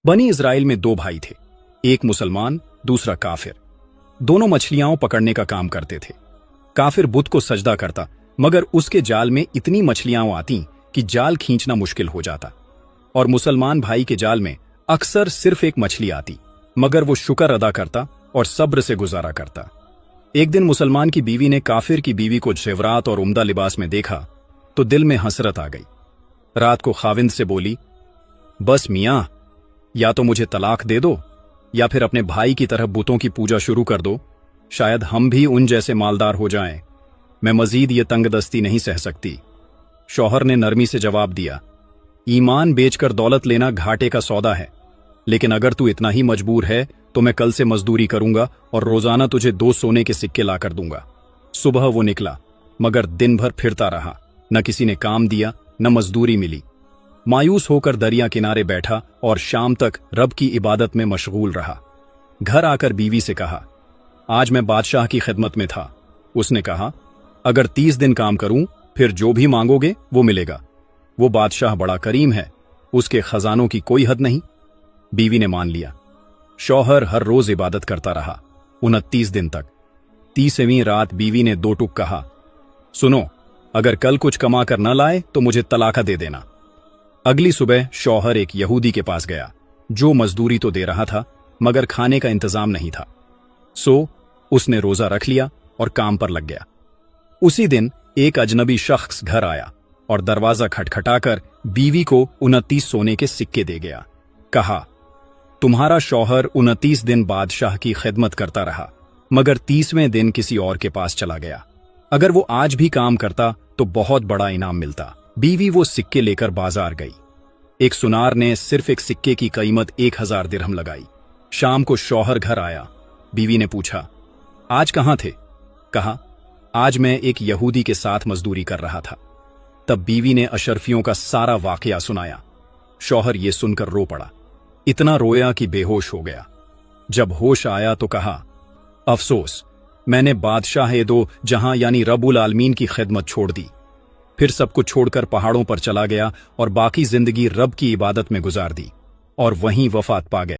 बनी इजराइल में दो भाई थे, एक मुसलमान दूसरा काफिर। दोनों मछलियां पकड़ने का काम करते थे। काफिर बुत को सजदा करता, मगर उसके जाल में इतनी मछलियां आती कि जाल खींचना मुश्किल हो जाता। और मुसलमान भाई के जाल में अक्सर सिर्फ एक मछली आती, मगर वो शुक्र अदा करता और सब्र से गुजारा करता। एक दिन मुसलमान की बीवी ने काफिर की बीवी को जेवरात और उम्दा लिबास में देखा तो दिल में हसरत आ गई। रात को खाविंद से बोली, बस मियां, या तो मुझे तलाक दे दो या फिर अपने भाई की तरह बुतों की पूजा शुरू कर दो। शायद हम भी उन जैसे मालदार हो जाएं। मैं मजीद ये तंगदस्ती नहीं सह सकती। शौहर ने नरमी से जवाब दिया, ईमान बेचकर दौलत लेना घाटे का सौदा है, लेकिन अगर तू इतना ही मजबूर है तो मैं कल से मजदूरी करूंगा और रोजाना तुझे 2 सोने के सिक्के लाकर दूंगा। सुबह वो निकला, मगर दिन भर फिरता रहा। न किसी ने काम दिया, न मजदूरी मिली। मायूस होकर दरिया किनारे बैठा और शाम तक रब की इबादत में मशगूल रहा। घर आकर बीवी से कहा, आज मैं बादशाह की खिदमत में था। उसने कहा, अगर 30 दिन काम करूं फिर जो भी मांगोगे वो मिलेगा। वो बादशाह बड़ा करीम है, उसके खजानों की कोई हद नहीं। बीवी ने मान लिया। शौहर हर रोज इबादत करता रहा 29 दिन तक। 30वीं रात बीवी ने 2 टुक कहा, सुनो, अगर कल कुछ कमा कर न लाए तो मुझे तलाका दे देना। अगली सुबह शौहर एक यहूदी के पास गया, जो मजदूरी तो दे रहा था मगर खाने का इंतजाम नहीं था। सो उसने रोजा रख लिया और काम पर लग गया। उसी दिन एक अजनबी शख्स घर आया और दरवाजा खटखटाकर बीवी को 29 सोने के सिक्के दे गया। कहा, तुम्हारा शौहर 29 दिन बादशाह की खिदमत करता रहा, मगर 30वें दिन किसी और के पास चला गया। अगर वो आज भी काम करता तो बहुत बड़ा इनाम मिलता। बीवी वो सिक्के लेकर बाजार गई। एक सुनार ने सिर्फ एक सिक्के की कीमत 1000 दिरहम लगाई। शाम को शौहर घर आया। बीवी ने पूछा, आज कहां थे? कहा, आज मैं एक यहूदी के साथ मजदूरी कर रहा था। तब बीवी ने अशरफियों का सारा वाकया सुनाया। शौहर ये सुनकर रो पड़ा, इतना रोया कि बेहोश हो गया। जब होश आया तो कहा, अफसोस, मैंने बादशाह दो जहां यानी रब्बुल आलमीन की खिदमत छोड़ दी। फिर सब कुछ छोड़कर पहाड़ों पर चला गया और बाकी जिंदगी रब की इबादत में गुजार दी और वहीं वफात पा गया।